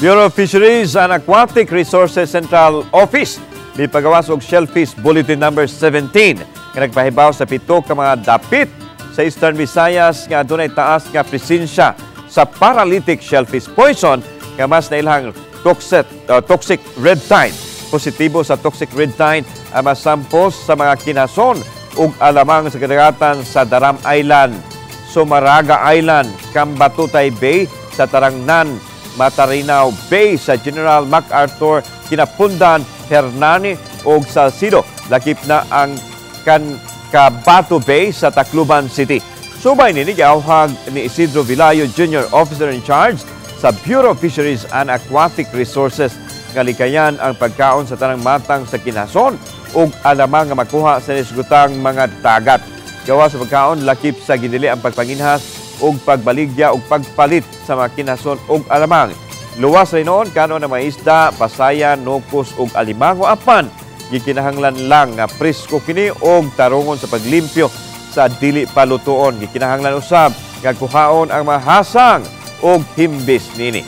Bureau of Fisheries and Aquatic Resources Central Office mipagawas og Shellfish Bulletin number 17 nga nagpahibaw sa pito ka mga dapit sa Eastern Visayas nga adunay taas nga presensya sa paralytic shellfish poison nga mas nailhang toxic red tide. Positibo sa toxic red tide ang mga samples sa mga kinason ug alamang sa kadagatan sa Daram Island, Sumaraga Island, Cambatutay Bay sa Tarangnan, Matarinaw Bay sa General MacArthur, Kinapundan, Hernani ug Salcido. Lakip na ang Cabato Bay sa Tacloban City. Subay nini giawhag ni Isidro Vilayo Jr., Officer in Charge sa Bureau of Fisheries and Aquatic Resources nga likayan ang pagkaon sa tanang matang sa kinason ug alamang nga makuha sa nisgutang mga dagat. Gawa sa pagkaon, lakip sa ginili ang pagpanginhas ug pagbaligya ug pagpalit sa mga kinason ug alamang. Luwas rin noon kano na mga isda, pasayan, nukos ug alimango apan gikinahanglan lang nga presko kini og tarungon sa paglimpyo sa dili palutuon. Gikinahanglan usab nga kuhaon ang mahasang og himbis nini.